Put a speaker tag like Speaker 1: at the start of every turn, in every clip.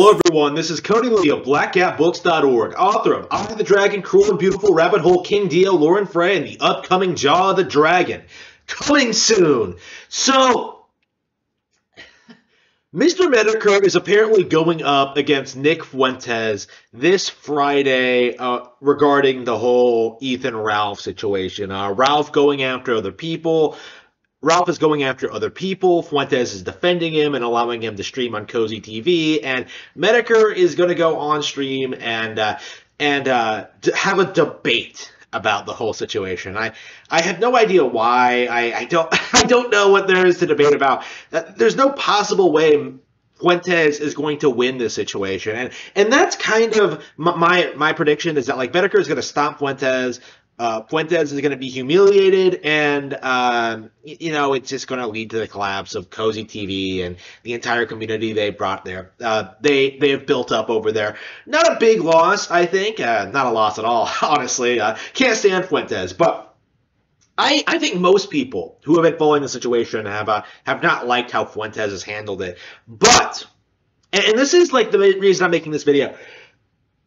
Speaker 1: Hello everyone, this is Cody Lee of BlackCatBooks.org, author of Eye of the Dragon, Cruel and Beautiful, Rabbit Hole, King Dio, Lauren Frey, and the upcoming Jaw of the Dragon. Coming soon! So, Mr. Metokur is apparently going up against Nick Fuentes this Friday regarding the whole Ethan Ralph situation. Ralph going after other people. Ralph is going after other people. Fuentes is defending him and allowing him to stream on Cozy TV. And Metokur is going to go on stream and have a debate about the whole situation. I have no idea why. I don't know what there is to debate about. There's no possible way Fuentes is going to win this situation. And that's kind of my prediction, is that like Metokur is going to stomp Fuentes. Fuentes is going to be humiliated, and it's just going to lead to the collapse of Cozy TV and the entire community they brought there. They have built up over there. Not a big loss, I think. Not a loss at all, honestly. Can't stand Fuentes, but I think most people who have been following the situation have not liked how Fuentes has handled it. But, and this is like the reason I'm making this video,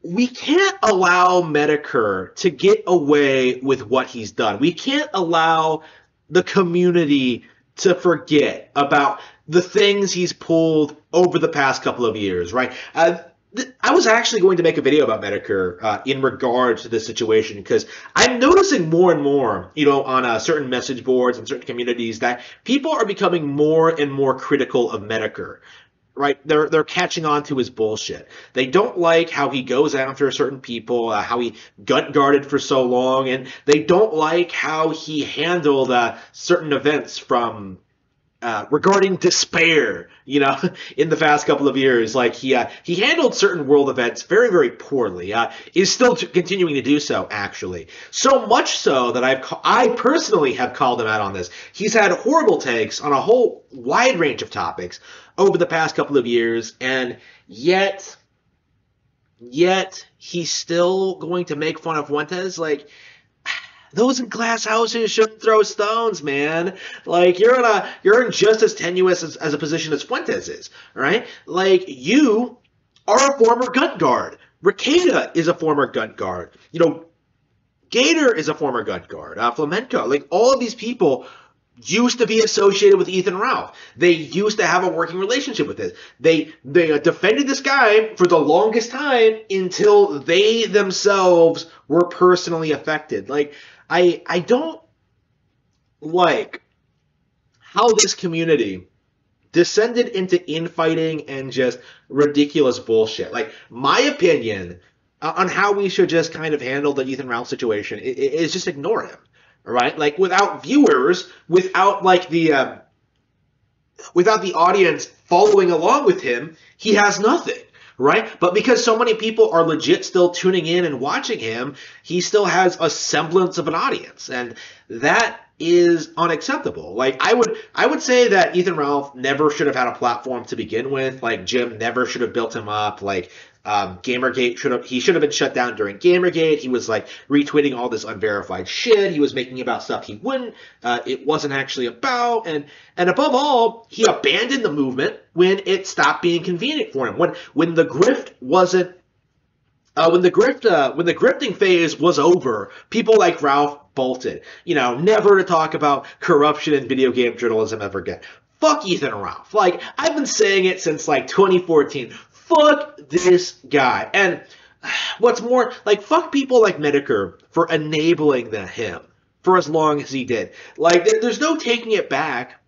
Speaker 1: we can't allow Metokur to get away with what he's done. We can't allow the community to forget about the things he's pulled over the past couple of years, right? I was actually going to make a video about Metokur in regards to this situation, because I'm noticing more and more, on certain message boards and certain communities, that people are becoming more and more critical of Metokur. Right, they're catching on to his bullshit. They don't like how he goes after certain people, how he gut guarded for so long, and they don't like how he handled certain events from regarding despair. In the past couple of years, like he handled certain world events very, very poorly. Is still continuing to do so, actually. So much so that I personally have called him out on this. He's had horrible takes on a whole wide range of topics over the past couple of years, and yet he's still going to make fun of Fuentes. Like, those in glass houses shouldn't throw stones, man. Like, you're in just as tenuous as a position as Fuentes is, right? Like, you are a former gut guard. Ricada is a former gut guard. Gator is a former gut guard. Flamenco, like, all of these people used to be associated with Ethan Ralph. They used to have a working relationship with this. They defended this guy for the longest time until they themselves were personally affected. Like, I don't like how this community descended into infighting and just ridiculous bullshit. Like, my opinion on how we should just kind of handle the Ethan Ralph situation is just ignore him. Right? Like, without viewers, without the audience following along with him, he has nothing, right? But because so many people are legit still tuning in and watching him, he still has a semblance of an audience, and that is unacceptable. Like, I would say that Ethan Ralph never should have had a platform to begin with. Like, Jim never should have built him up. Like, Gamergate should have been shut down during Gamergate. He was like retweeting all this unverified shit. He was making about stuff he wouldn't. It wasn't actually about. And above all, he abandoned the movement when it stopped being convenient for him. When the grift wasn't. When the grifting phase was over, people like Ralph bolted. Never to talk about corruption in video game journalism ever again. Fuck Ethan Ralph. Like, I've been saying it since like 2014. Fuck this guy. And what's more, like, fuck people like Metokur for enabling him for as long as he did. Like, there's no taking it back.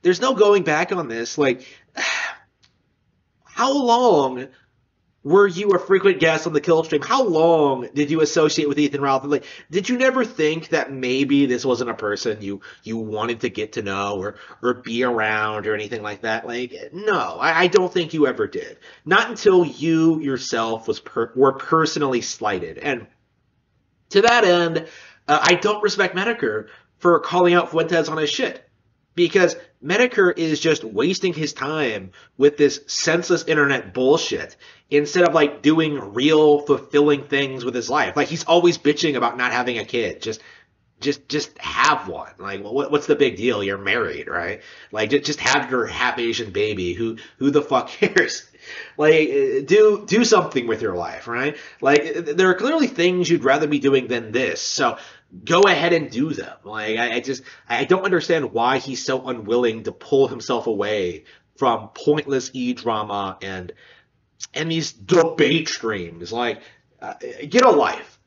Speaker 1: There's no going back on this. Like, how long were you a frequent guest on the Kill Stream? How long did you associate with Ethan Ralph? Like, did you never think that maybe this wasn't a person you wanted to get to know or be around or anything like that? Like, no, I don't think you ever did. Not until you yourself were personally slighted. And to that end, I don't respect Metokur for calling out Fuentes on his shit. Because Metokur is just wasting his time with this senseless internet bullshit instead of, like, doing real, fulfilling things with his life. Like, he's always bitching about not having a kid. Just have one. Like, what's the big deal? You're married, right? Like, just have your half Asian baby. Who the fuck cares? Like, do something with your life, right? Like, there are clearly things you'd rather be doing than this. So go ahead and do them. Like, I don't understand why he's so unwilling to pull himself away from pointless e-drama and these debate streams. Like, get a life.